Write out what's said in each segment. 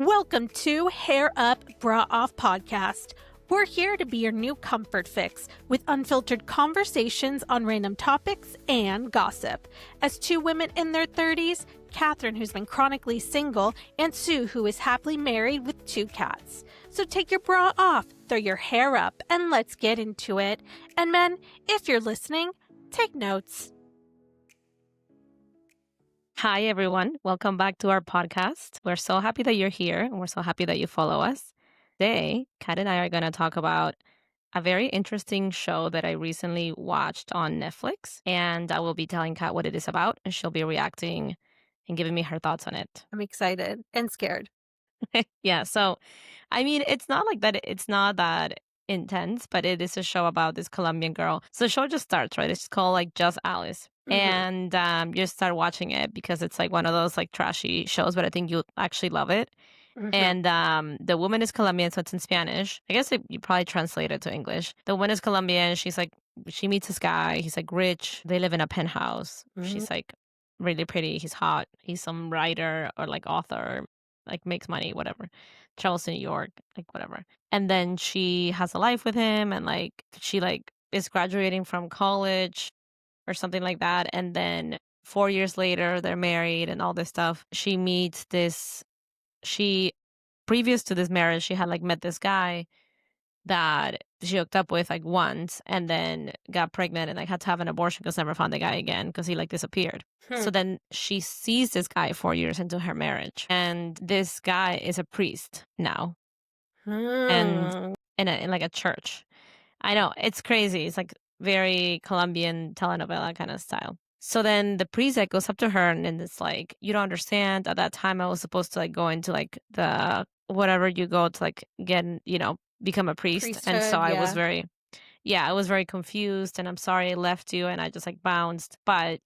Welcome to Hair Up, Bra Off podcast. We're here to be your new comfort fix with unfiltered conversations on random topics and gossip. As two women in their 30s, Kathryn, who's been chronically single, and Sue, who is happily married with 2 cats. So take your bra off, throw your hair up, and let's get into it. And men, if you're listening, take notes. Hi, everyone. Welcome back to our podcast. We're so happy that you're here and we're so happy that you follow us. Today, Kat and I are going to talk about a very interesting show that I recently watched on Netflix. And I will be telling Kat what it is about, and she'll be reacting and giving me her thoughts on it. I'm excited and scared. Yeah. So, I mean, it's not like that. It's not that intense, but it is a show about this Colombian girl. So the show just starts, right? It's called like Just Alice. And you start watching it because it's like one of those like trashy shows, but I think you'll actually love it. And the woman is Colombian, so it's in Spanish. I guess you probably translate it to English. The woman is Colombian. She's like, she meets this guy. He's like rich. They live in a penthouse. She's like really pretty. He's hot. He's some writer or like author, like makes money, whatever. Travels to New York, like whatever. And then she has a life with him, and like she like is graduating from college or something like that. And then 4 years later, they're married and all this stuff. She meets this, previous to this marriage, she had like met this guy that she hooked up with like once and then got pregnant and like had to have an abortion because never found the guy again because he like disappeared. So then she sees this guy 4 years into her marriage, and this guy is a priest now and in like a church. I know, it's crazy. It's like very Colombian telenovela kind of style. So then the priest like goes up to her and then it's like, you don't understand. At that time I was supposed to like go into like the whatever you go to like get, become a priest. Priesthood, and so I was yeah. I was very confused, and I'm sorry I left you, and I just like bounced. But,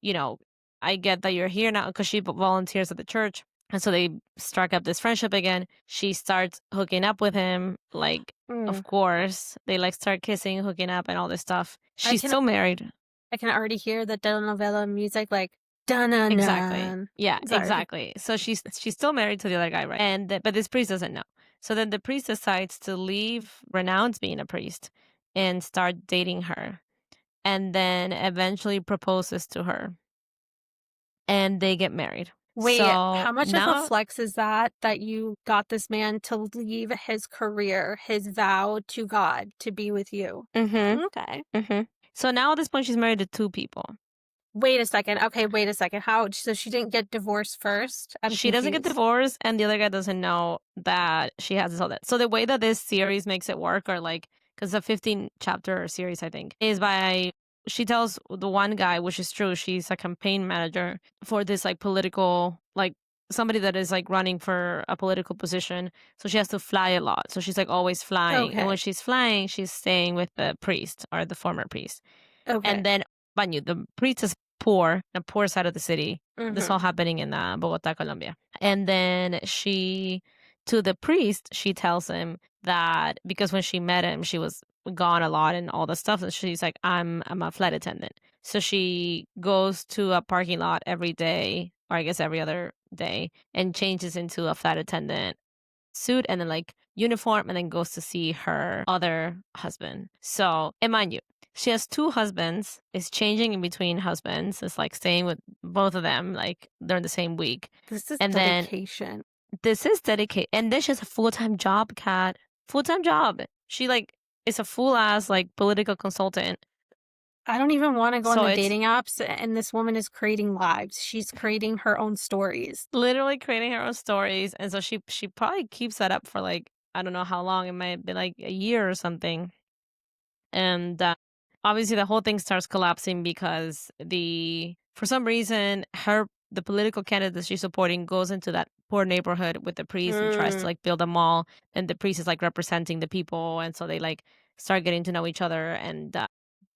I get that you're here now because she volunteers at the church. And so they struck up this friendship again. She starts hooking up with him. Like, of course, they like start kissing, hooking up, and all this stuff. She's still married. I can already hear the telenovela music, like dun-dun-dun. Exactly. Yeah, Sorry. exactly. So she's still married to the other guy, right? And but this priest doesn't know. So then the priest decides to renounce being a priest, and start dating her, and then eventually proposes to her, and they get married. Wait, So how much of now, a flex is that you got this man to leave his career, his vow to God, to be with you? Okay. So now at this point, she's married to 2 people. Wait a second. Okay, wait a second. How? So she didn't get divorced first? She doesn't get divorced, and the other guy doesn't know that she has this all that. So the way that this series makes it work, or like, because it's a 15-chapter series, I think, is by she tells the one guy, which is true, she's a campaign manager for this like political, like somebody that is like running for a political position. So she has to fly a lot. So she's like always flying. Okay. And when she's flying, she's staying with the priest or the former priest. Okay. And then, Banyu, the priest is poor, the poor side of the city. This all happening in Bogota, Colombia. And then to the priest, she tells him that because when she met him, she was gone a lot and all the stuff. And she's like, I'm a flight attendant. So she goes to a parking lot every day, or I guess every other day, and changes into a flight attendant suit and then like uniform, and then goes to see her other husband. So, and mind you, she has 2 husbands, is changing in between husbands, is like staying with both of them, like during the same week. This is And dedication. This is dedicated. And then she has a full-time job, Kat. Full-time job. She like is a full-ass like political consultant. I don't even want to go on the dating apps, and this woman is creating lives. She's creating her own stories. Literally creating her own stories. And so she probably keeps that up for like, I don't know how long. It might be like a year or something. And obviously the whole thing starts collapsing because for some reason, the political candidate that she's supporting goes into that poor neighborhood with the priest and tries to like build a mall. And the priest is like representing the people. And so they like start getting to know each other. And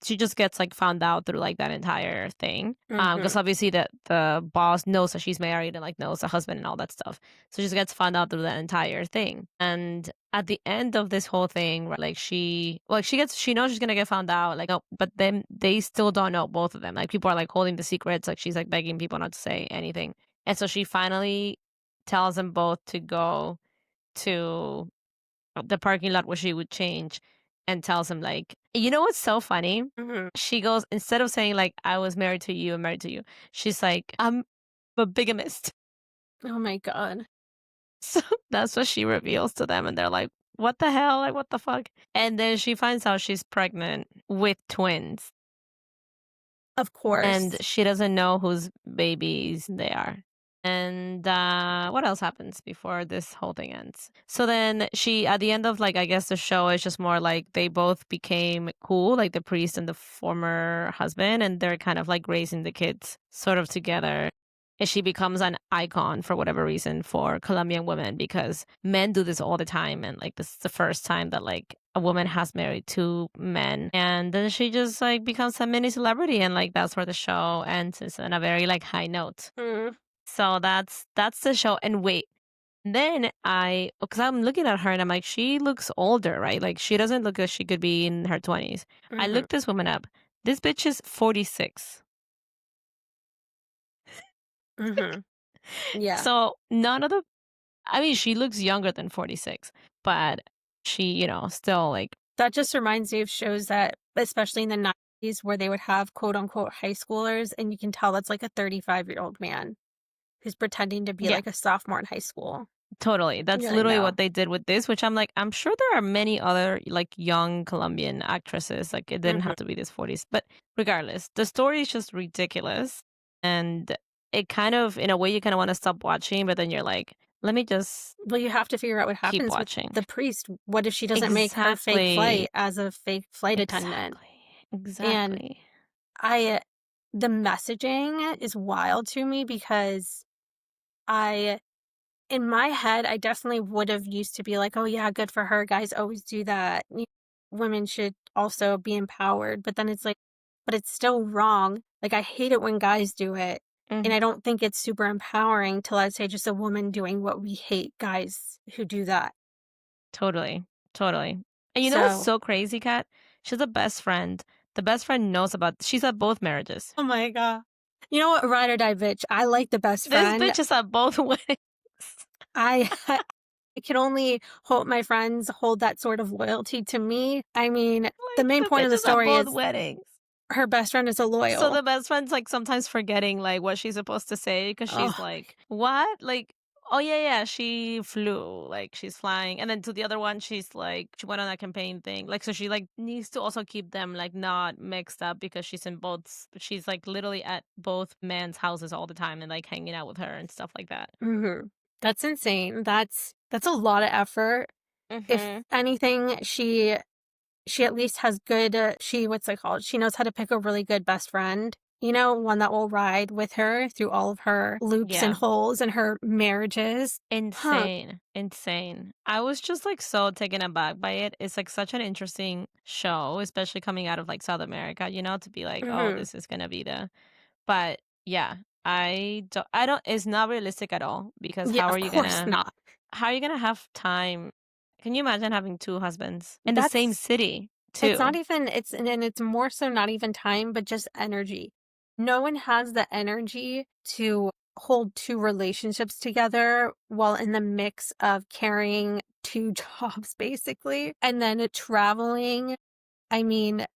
she just gets like found out through like that entire thing. Because obviously the boss knows that she's married and like knows the husband and all that stuff. So she just gets found out through that entire thing. And at the end of this whole thing, like she knows she's gonna get found out, like, oh, but then they still don't know, both of them. Like people are like holding the secrets, like she's like begging people not to say anything. And so she finally tells them both to go to the parking lot where she would change and tells him like, you know what's so funny? Mhm. She goes, instead of saying like, I was married to you, I'm married to you, she's like, I'm a bigamist. Oh my god. So that's what she reveals to them, and they're like, what the hell? Like, what the fuck? And then she finds out she's pregnant with twins, Of and course. she doesn't know whose babies they are. And what else happens before this whole thing ends? So then she, at the end of like, I guess the show is just more like they both became cool, like the priest and the former husband, and they're kind of like raising the kids sort of together. And she becomes an icon for whatever reason for Colombian women because men do this all the time. And like, this is the first time that like a woman has married two men. And then she just like becomes a mini celebrity. And like, that's where the show ends. It's on a very like high note. Mm, So that's the show. And wait, then because I'm looking at her and I'm like, she looks older, right? Like she doesn't look like she could be in her 20s. I mhm, looked this woman up. This bitch is 46. mhm. Yeah. So none of the, I mean, she looks younger than 46, but she, still like, That just reminds me of shows that, especially in the 90s, where they would have quote unquote high schoolers, and you can tell that's like a 35-year-old man who's pretending to be yeah, like a sophomore in high school. totally. That's You're like, literally no. what they did with this, which I'm like, I'm sure there are many other like young Colombian actresses. Like it didn't Mhm. have to be this 40s, but regardless, the story is just ridiculous. And it kind of, in a way, you kind of want to stop watching, but then you're like, let me just Well, you have to figure out what keep happens with watching. the priest. What if she doesn't make her fake Exactly. flight as a fake flight attendant? Exactly. And Exactly. I, the messaging is wild to me because I, in my head, I definitely would have used to be like, oh, yeah, good for her. Guys always do that. Women should also be empowered. But then it's like, but it's still wrong. Like, I hate it when guys do it. And Mhm. I don't think it's super empowering to, let's say, just a woman doing what we hate guys who do that. Totally. Totally. And you know what's So, so crazy, Kat? She's a best friend. The best friend knows about she's at both marriages. oh my God. You know what? Ride or die, bitch. I like the best This friend. bitch is at both weddings. I I can only hope my friends hold that sort of loyalty to me. I mean, the Like main the point of bitch the is at story both is weddings. her best friend is a So loyal. the best friend's like sometimes forgetting like what she's supposed to say because she's Oh, like, what? Like, oh yeah, yeah, she flew, like she's flying. And then to the other one, she's like, she went on a campaign thing. Like, so she like needs to also keep them like not mixed up because she's in she's like literally at both men's houses all the time and like hanging out with her and stuff like that. that's insane. That's a lot of effort. If Mm-hmm. anything, she at least has good. What's it called? She knows how to pick a really good best friend. You know, one that will ride with her through all of her loops and Yeah. holes and her marriages. Huh. Insane. Insane. I was just like so taken aback by it. It's like such an interesting show, especially coming out of like South America, to be like, oh, Hmm. this is gonna be the but yeah, I don't it's not realistic at all because Yeah, of course not. how are you gonna have time? Can you imagine having two husbands in the same That's city It's not too? even it's and it's more so not even time, but just energy. No one has the energy to hold two relationships together while in the mix of carrying two jobs, basically, and then traveling. I mean,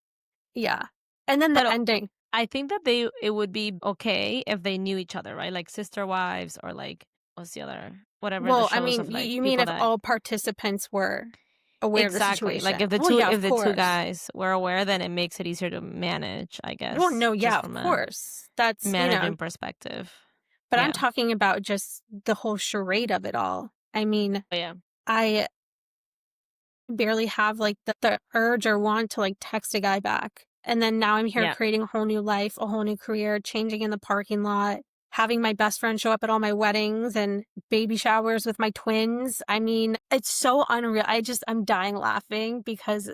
yeah. And then the But ending. I think that it would be okay if they knew each other, right? Like sister wives or like what's the other whatever the Well, I shows mean, of like you mean people if that all participants were aware of the exactly like situation? Well, yeah, of if the two course. guys were aware, then it makes it easier to manage, I Well, guess, no, just yeah, of from a course. That's. managing perspective. But I'm Yeah. talking about just the whole charade of it all. I mean, But yeah. I barely have like the urge or want to like text a guy back. And then now I'm here Yeah. creating a whole new life, a whole new career, changing in the parking lot, having my best friend show up at all my weddings and baby showers with my twins. I mean, it's so unreal. I'm dying laughing because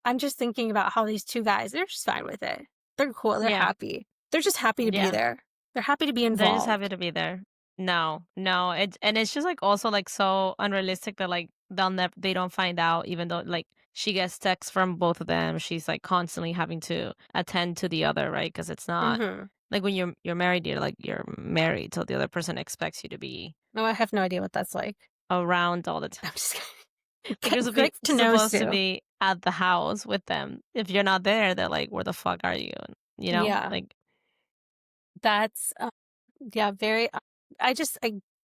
I'm just thinking about how these two guys, they're just fine with it. They're cool. They're Yeah. happy. They're just happy to be Yeah. there. They're happy to be They're just happy involved. to be there. No, no, it's just like also like so unrealistic that like they don't find out even though like she gets texts from both of them. She's like constantly having to attend to the other, right? Because it's not Hmm. like when you're married, you're married, so the other person expects you to be No, I have no idea what that's like. around all the time. I'm just Like you're great to know, supposed to Sue. be at the house with them. If you're not there, they're like, "Where the fuck are you?" You know, Yeah, like that's yeah, very.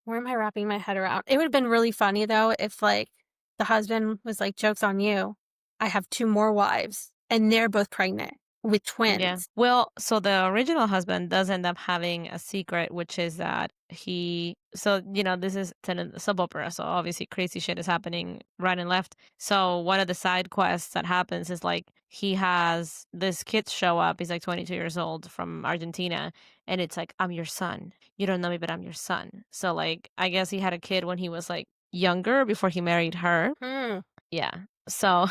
Where am I wrapping my head around? It would have been really funny though if like the husband was like, "Joke's on you, I have two more wives, and they're both pregnant with yeah. twins." Well, so the original husband does end up having a secret, which is that this is soap opera, so obviously crazy shit is happening right and left. So one of the side quests that happens is like he has this kid show up. He's like 22 years old from Argentina, and it's like, I'm your son. You don't know me, but I'm your son. So like, I guess he had a kid when he was like younger before he married her. Hmm. Yeah. So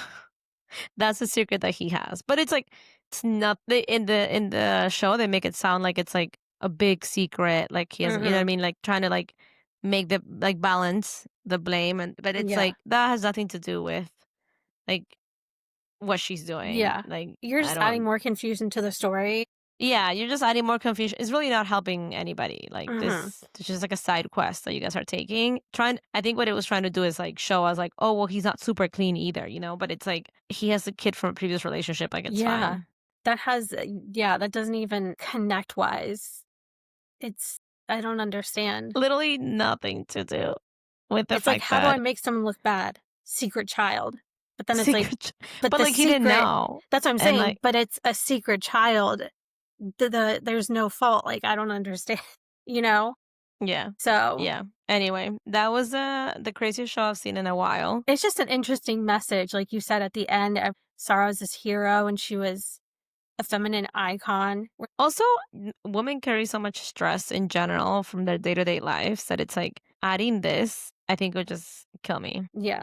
that's a secret that he has. But it's like it's not in the show they make it sound like it's like a big secret, like he has, you know what I Mm-hmm. mean, like trying to like make the like balance the blame, and but it's Yeah. like that has nothing to do with like what she's doing. Yeah. Like You're I just adding don't more confusion to the story. yeah, you're just adding more confusion. It's really not helping anybody. Like Hmm. this, it's just like a side quest that you guys are taking. I think what it was trying to do is like show us, like, oh well, he's not super clean either, you know. But it's like he has a kid from a previous relationship. Like it's Yeah. fine. That doesn't even connect wise. It's, I don't understand. Literally nothing to do with the It's like, fact how do I that make someone look bad? Secret child. But then it's like, secret, but but the like he didn't secret, know, that's what I'm and saying. like But it's a secret child. There's no fault. Like, I don't understand, you know? yeah, So yeah. Anyway, that was the craziest show I've seen in a while. it's just an interesting message. Like you said at the end, Sarah was this hero and she was a feminine icon. Also, women carry so much stress in general from their day to day lives that it's like adding this, I think would just kill me. Yeah.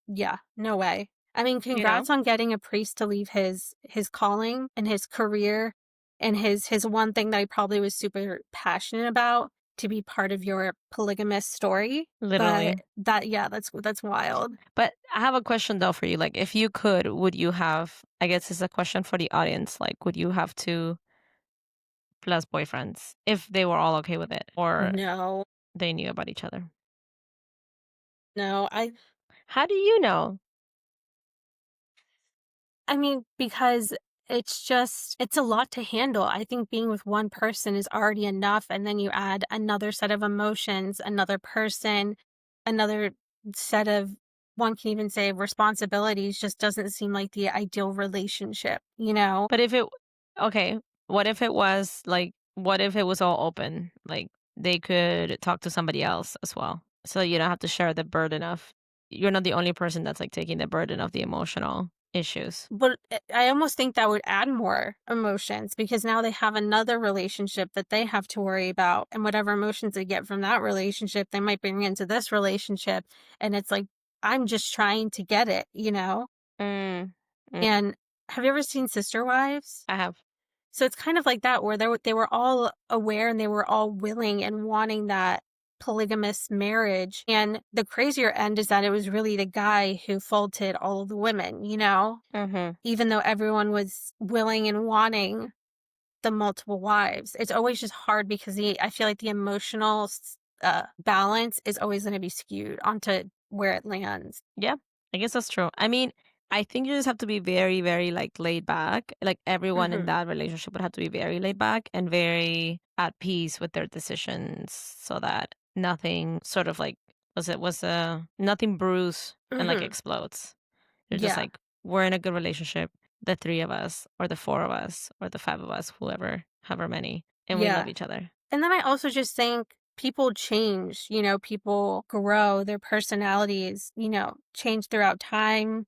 Yeah, no way. I mean, You know, congrats on getting a priest to leave his calling and his career and his one thing that he probably was super passionate about to be part of your polygamous story. But literally. that's wild. But I have a question though for you. Like, if you could, would you have? I guess it's a question for the audience. Like, would you have two plus boyfriends if they were all okay with it, or No, they knew about each other? no. How do you know? I mean, because it's a lot to handle. I think being with one person is already enough. And then you add another set of emotions, another person, another set of, one can even say responsibilities, just doesn't seem like the ideal relationship, you know? But if it, okay, what if it was like, what if it was all open? Like, they could talk to somebody else as well. So you don't have to share the burden of, you're not the only person that's like taking the burden of the emotional issues. But I almost think that would add more emotions because now they have another relationship that they have to worry about. And whatever emotions they get from that relationship, they might bring into this relationship. And it's like, I'm just trying to get it, you know? Mm, mm, And have you ever seen Sister Wives? I have. So it's kind of like that, where they were all aware and they were all willing and wanting that polygamous marriage. And the crazier end is that it was really the guy who faulted all of the women, you know? Mm-hmm. Even though everyone was willing and wanting the multiple wives. It's always just hard because I feel like the emotional balance is always going to be skewed onto where it lands. Yeah, I guess that's true. I mean, I think you just have to be very, very like laid back. Like everyone in Hmm. that relationship would have to be very laid back and very at peace with their decisions so that nothing sort of like was nothing brews and like Hmm. explodes. You're just Yeah. like, we're in a good relationship, the three of us, or the four of us, or the five of us, whoever, however many, and we love Yeah. each other. And then I also just think people change, you know, people grow, their personalities, you know, change throughout time.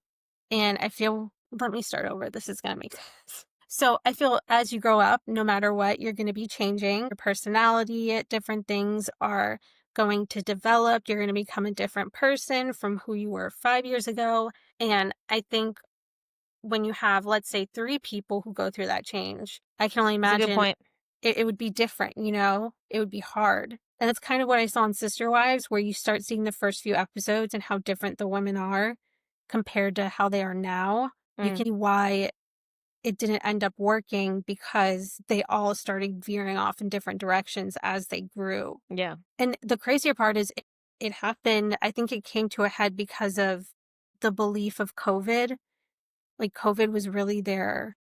And I feel, let me start over. This is going to make sense. So I feel as you grow up, no matter what, you're going to be changing. Your personality, different things are going to develop. You're going to become a different person from who you were 5 years ago. And I think when you have, let's say, three people who go through that change, I can only That's a good imagine point. it would be different, you know? It would be hard. And that's kind of what I saw in Sister Wives, where you start seeing the first few episodes and how different the women are compared to how they are now. You Mm, can see why it didn't end up working because they all started veering off in different directions as they grew. yeah. And the crazier part is it happened, I think it came to a head because of the belief of COVID. Like, COVID was really their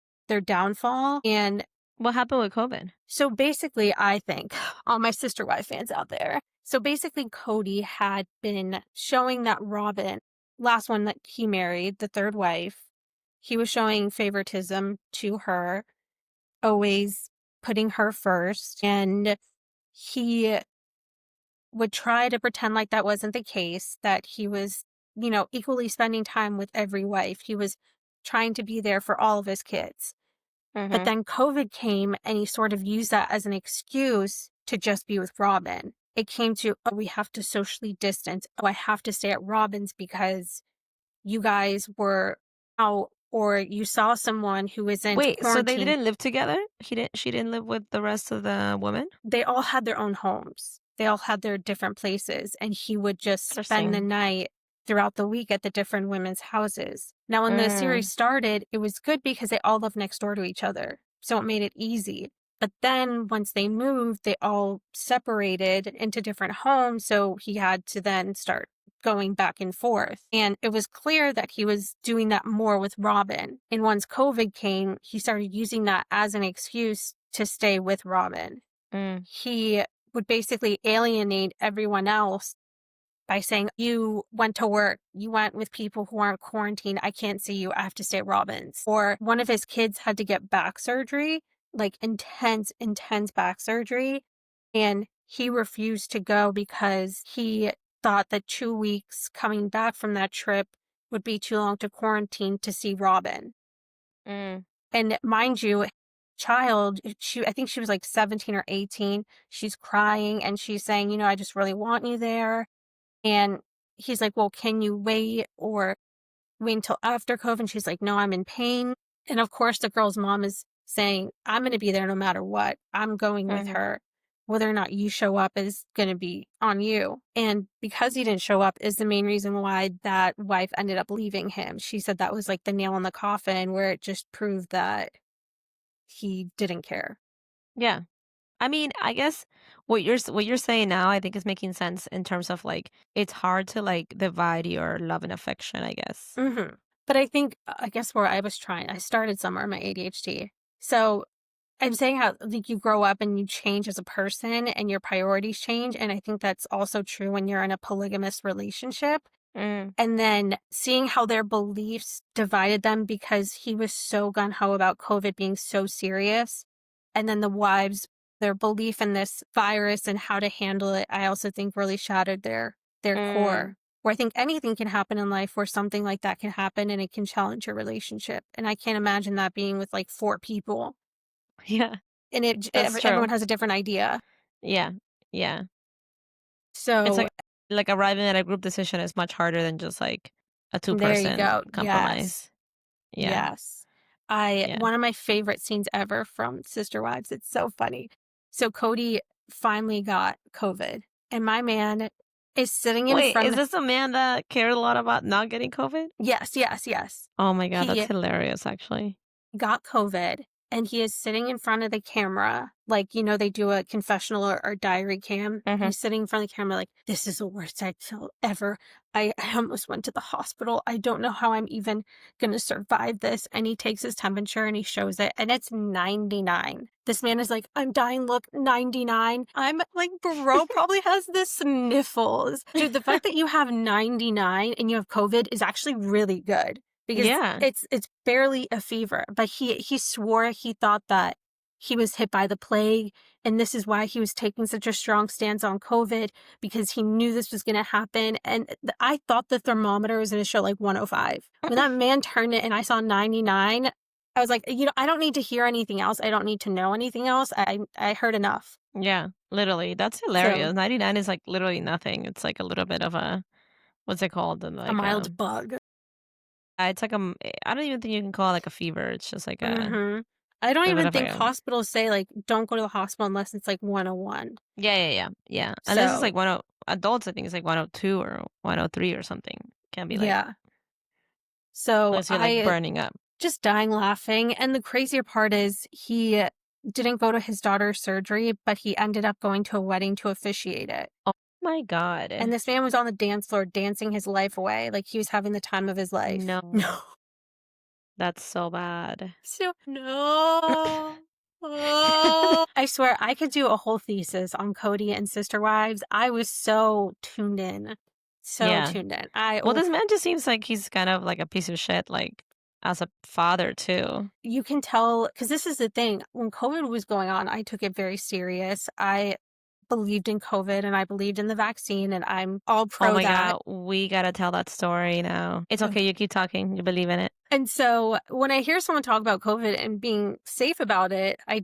downfall, and What happened with COVID? so basically, I think, all my Sister Wife fans out there, so basically Cody had been showing that Robin, last one that he married, the third wife, he was showing favoritism to her, always putting her first, and he would try to pretend like that wasn't the case, that he was, equally spending time with every wife. He was trying to be there for all of his kids. But Mm-hmm. then COVID came and he sort of used that as an excuse to just be with Robin. It came to, oh, we have to socially distance. Oh, I have to stay at Robin's because you guys were out or you saw someone who isn't Wait, so they quarantined. didn't live together? She didn't live with the rest of the women? They all had their own homes. They all had their different places, and he would just spend the Interesting. night throughout the week at the different women's houses. Now, when the series Mm. started, it was good because they all lived next door to each other, so it made it easy. But then once they moved, they all separated into different homes, so he had to then start going back and forth. And it was clear that he was doing that more with Robin. And once COVID came, he started using that as an excuse to stay with Robin. Mm. He would basically alienate everyone else by saying, you went to work, you went with people who aren't quarantined, I can't see you, I have to stay at Robin's. Or one of his kids had to get back surgery, like intense back surgery, and he refused to go because he thought that 2 weeks coming back from that trip would be too long to quarantine to see Robin. Mm. And mind you, I think she was like 17 or 18. She's crying and she's saying, I just really want you there. And he's like, well, can you wait or wait until after COVID? And she's like, no, I'm in pain. And of course, the girl's mom is saying, I'm going to be there no matter what. I'm going with Mm-hmm. her. Whether or not you show up is going to be on you. And because he didn't show up is the main reason why that wife ended up leaving him. She said that was like the nail in the coffin where it just proved that he didn't care. Yeah. I mean, I guess what you're saying now, I think is making sense in terms of like it's hard to like divide your love and affection, I guess. But I guess where I started somewhere in my ADHD. So I'm saying how like you grow up and you change as a person and your priorities change. And I think that's also true when you're in a polygamous relationship. Mm. And then seeing how their beliefs divided them because he was so gun ho about COVID being so serious. And then the wives, their belief in this virus and how to handle it, I also think really shattered their Mm. core. Where I think anything can happen in life where something like that can happen and it can challenge your relationship. And I can't imagine that being with like 4 people. Yeah, And that's true. everyone has a different idea. Yeah. Yeah. It's So like arriving at a group decision is much harder than just like a there you two-person go. Yes. compromise. Yeah. Yes. I Yeah. One of my favorite scenes ever from Sister Wives, it's so funny. So Cody finally got COVID, and my man is sitting in Wait, is front. this a man that cared a lot about not getting COVID? Yes, yes, yes. Oh my God, that's He hilarious, actually. got COVID and he is sitting in front of the camera. Like, they do a confessional or diary cam. Hmm. He's sitting in front of the camera like, this is the worst I feel ever. I almost went to the hospital. I don't know how I'm even going to survive this. And he takes his temperature and he shows it and it's 99. This man is like, I'm dying. Look, 99. I'm like, bro probably has the sniffles. Dude, the fact that you have 99 and you have COVID is actually really good because Yeah. it's barely a fever. But he swore he thought that he was hit by the plague, and this is why he was taking such a strong stance on COVID because he knew this was going to happen. And I thought the thermometer was going to show like 105. When that man turned it and I saw 99, I was like, I don't need to hear anything else. I don't need to know anything else. I heard enough. Yeah, literally. That's So hilarious. 99 is like literally nothing. It's like a little bit of a what's it called? a mild bug. It's like I don't even think you can call it like a fever. It's just like a hmm I don't little bit even of like think a hospitals say like don't go to the hospital unless it's like 101. yeah. Unless it's So like adults, I think it's like 102 or 103 or something. Can't be like yeah. So unless you're like I burning up. just dying laughing. And the crazier part is he didn't go to his daughter's surgery, but he ended up going to a wedding to officiate it. Oh, my God. And this man was on the dance floor dancing his life away. Like he was having the time of his life. No. No. That's so bad. So, no. Oh. I swear, I could do a whole thesis on Cody and Sister Wives. I was so tuned in. Yeah. Tuned in. Well, this man just seems like he's kind of like a piece of shit, like as a father too. You can tell, because this is the thing. When COVID was going on, I took it very serious. I believed in COVID and I believed in the vaccine, and I'm all pro Oh my that. God, we gotta tell that story now. It's okay, you keep talking. You believe in it. And so when I hear someone talk about COVID and being safe about it, I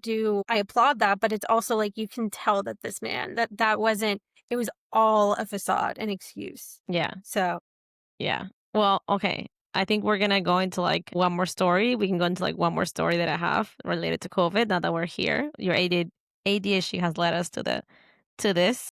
applaud that. But it's also like you can tell that this man, that wasn't, it was all a facade, an excuse. Yeah. So. Yeah. Well, okay. I think we're gonna go into like one more story. We can go into like one more story that I have related to COVID now that we're here. Your ADHD has led us to this.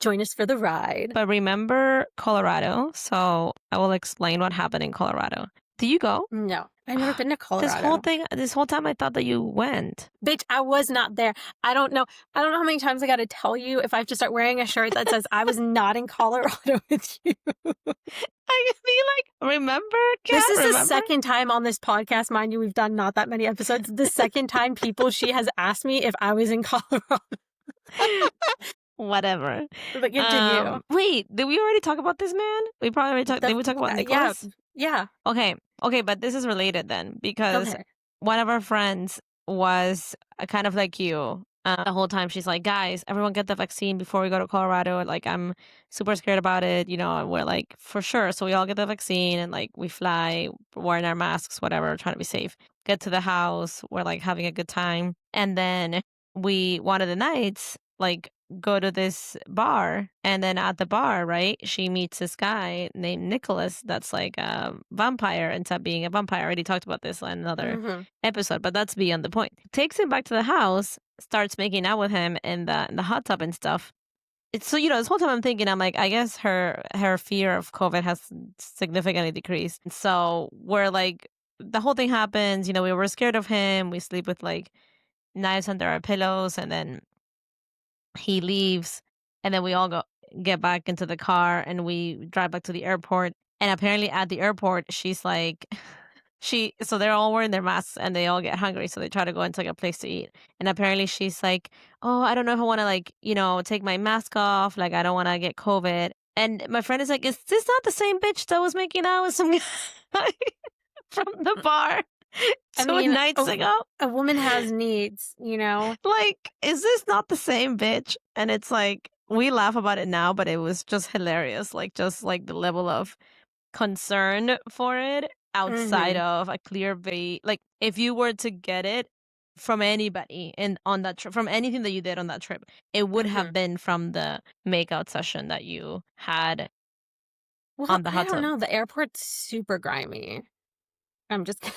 Join us for the ride. But remember Colorado, so I will explain what happened in Colorado. Do you go? No, I've never been to Colorado. This whole time I thought that you went. Bitch, I was not there. I don't know how many times I got to tell you if I have to start wearing a shirt that says I was not in Colorado with you. I feel like, remember, Kat? This is the second time on this podcast, mind you, we've done not that many episodes. The second time she has asked me if I was in Colorado. Whatever. But continue. Wait, did we already talk about this man? We probably already talked. Did we talk about Nicholas? Yeah. Okay, but this is related then because one of our friends was kind of like you. The whole time she's like, guys, everyone get the vaccine before we go to Colorado. Like, I'm super scared about it. You know, we're like, for sure. So we all get the vaccine and like we fly wearing our masks, whatever, trying to be safe. Get to the house. We're like having a good time. And then one of the nights, like, go to this bar, and then at the bar, right, she meets this guy named Nicholas that's like a vampire, ends up being a vampire. I already talked about this in another episode, but that's beyond the point. Takes him back to the house, starts making out with him in the hot tub and stuff. So, you know, this whole time I'm thinking, I'm like, I guess her fear of COVID has significantly decreased. So we're like, the whole thing happens, you know, we were scared of him. We sleep with like knives under our pillows, and then he leaves, and then we all get back into the car and we drive back to the airport. And apparently at the airport, she's like, so they're all wearing their masks and they all get hungry. So they try to go into like a place to eat. And apparently she's like, oh, I don't know if I want to like, you know, take my mask off. Like, I don't want to get COVID. And my friend is like, is this not the same bitch that was making out with some guy from the bar? Nights ago. A woman has needs, you know? Like, is this not the same bitch? And it's like, we laugh about it now, but it was just hilarious. Like, just like the level of concern for it outside of a clear like, if you were to get it from anybody on that trip, from anything that you did on that trip, it would have been from the makeout session that you had on the hot tub. I don't know. The airport's super grimy. I'm just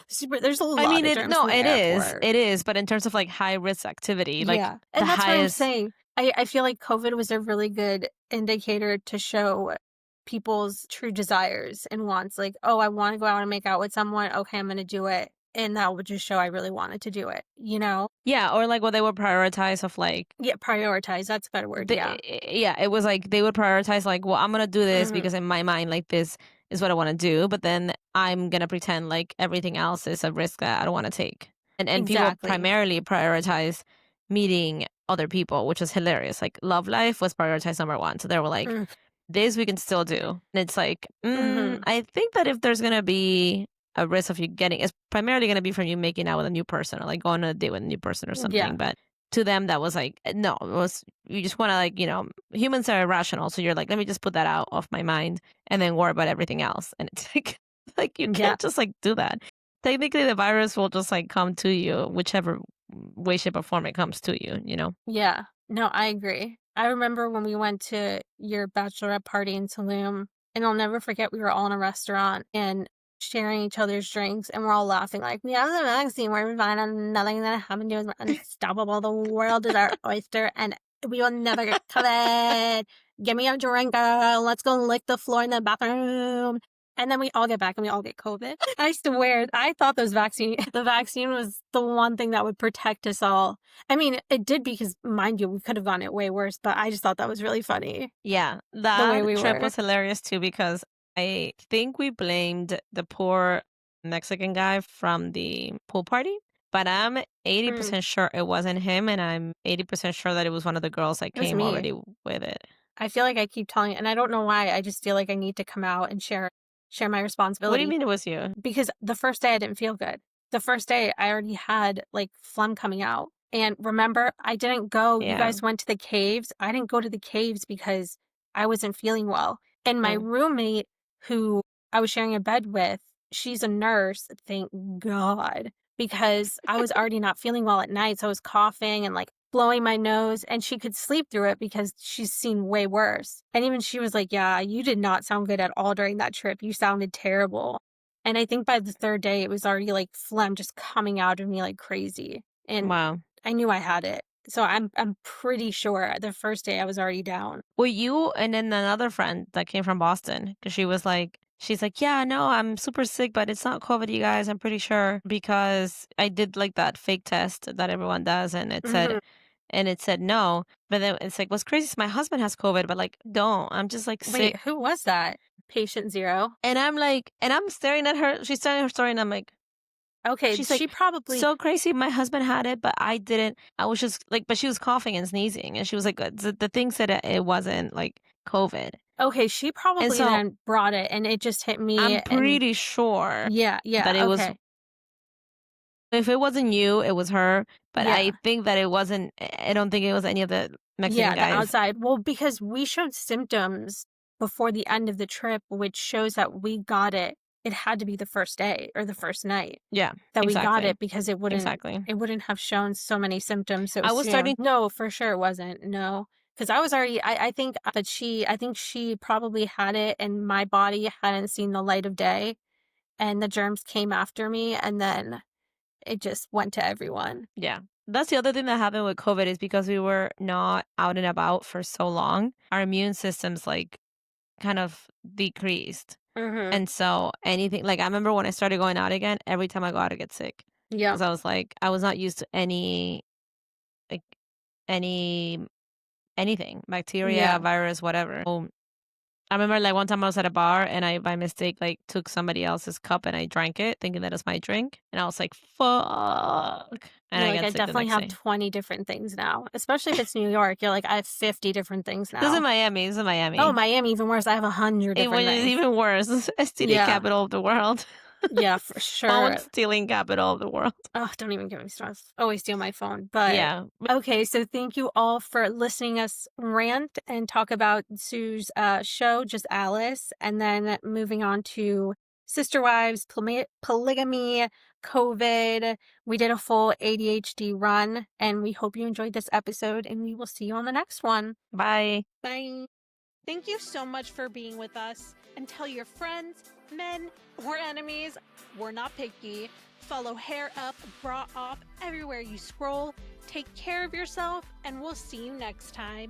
super. There's a lot. I mean, it is. But in terms of like high risk activity, like and that's what I'm saying. I feel like COVID was a really good indicator to show people's true desires and wants. Like, oh, I want to go out and make out with someone. Okay, I'm going to do it, and that would just show I really wanted to do it. You know? Yeah, or like what they would prioritize of like. Yeah, prioritize. That's a better word. It was like they would prioritize like, well, I'm going to do this because in my mind, like this is what I want to do, but then I'm going to pretend like everything else is a risk that I don't want to take. And people primarily prioritize meeting other people, which is hilarious. Like love life was prioritized number one. So they were like, this we can still do. And it's like, I think that if there's going to be a risk of you getting, it's primarily going to be from you making out with a new person or like going on a date with a new person or something. Yeah. But to them, that was like, no, it was, you just want to like, you know, humans are irrational. So you're like, let me just put that out of my mind and then worry about everything else. And it's like you can't just like do that. Technically, the virus will just like come to you, whichever way, shape, or form it comes to you, you know? Yeah. No, I agree. I remember when we went to your bachelorette party in Tulum, and I'll never forget, we were all in a restaurant and sharing each other's drinks, and we're all laughing like, we have the vaccine, we're fine, and nothing that happened to us, we're unstoppable, the world is our oyster, and we will never get COVID. Give me a drink, girl. Let's go lick the floor in the bathroom. And then we all get back and we all get COVID. I swear, I thought the vaccine was the one thing that would protect us all. I mean, it did because, mind you, we could have gotten it way worse, but I just thought that was really funny. Yeah, The way we that trip were. was hilarious too because I think we blamed the poor Mexican guy from the pool party, but I'm 80% sure it wasn't him, and I'm 80% sure that it was one of the girls that It was came me. already with it. I feel like I keep telling it, and I don't know why. I just feel like I need to come out and share my What do responsibility. you mean it was you? Because the first day I didn't feel good. The first day I already had like phlegm coming out. And remember, I didn't go. You Yeah. guys went to the caves. I didn't go to the caves because I wasn't feeling well. And my roommate, who I was sharing a bed with, she's a nurse, thank God, because I was already not feeling well at night. So I was coughing and like blowing my nose, and she could sleep through it because she's seen way worse. And even she was like, yeah, you did not sound good at all during that trip. You sounded terrible. And I think by the third day, it was already like phlegm just coming out of me like crazy. And Wow. I knew I had it. So I'm pretty sure the first day I was already down. Well, you and then another friend that came from Boston, because she's like, yeah, no, I'm super sick, but it's not COVID, you guys. I'm pretty sure because I did like that fake test that everyone does, and it said no. But then it's like, what's crazy is my husband has COVID, but like, don't. I'm just like sick. Wait, who was that? Patient zero. And I'm like, and I'm staring at her. She's telling her story, and I'm like, okay, she's she like, probably so crazy. My husband had it, but I didn't. I was just like, but she was coughing and sneezing, and she was like, the thing said it wasn't like COVID. Okay, she probably so, then brought it, and it just hit me. I'm pretty sure Yeah, that it was. If it wasn't you, it was her. But I think that it wasn't. I don't think it was any of the Mexican guys. The outside. Well, because we showed symptoms before the end of the trip, which shows that we got it. It had to be the first day or the first night. Yeah, that we got it, because it wouldn't have shown so many symptoms. So I was starting. No, for sure it wasn't. No, because I was already. I think she probably had it, and my body hadn't seen the light of day, and the germs came after me, and then it just went to everyone. Yeah. That's the other thing that happened with COVID is because we were not out and about for so long, our immune systems like kind of decreased. And so anything, like I remember when I started going out again, every time I go out, I get sick. Yeah. Because I was like, I was not used to anything, bacteria, virus, whatever. So I remember like one time I was at a bar and I by mistake like took somebody else's cup and I drank it thinking that it was my drink, and I was like, fuck. And I definitely have 20 different things now, especially if it's New York. You're like, I have 50 different things now. This is Miami. Oh, Miami, even worse. I have 100 different things. It's even worse. STD capital of the world. Yeah, for sure. Phone stealing capital of the world. Oh, don't even get me started. Always steal my phone. But yeah. Okay, so thank you all for listening us rant and talk about Sue's show, Just Alice, and then moving on to Sister Wives, polygamy, COVID. We did a full ADHD run, and we hope you enjoyed this episode, and we will see you on the next one. Bye. Bye. Thank you so much for being with us, and tell your friends, men, or enemies, we're not picky. Follow Hair Up, Bra Off everywhere you scroll. Take care of yourself, and we'll see you next time.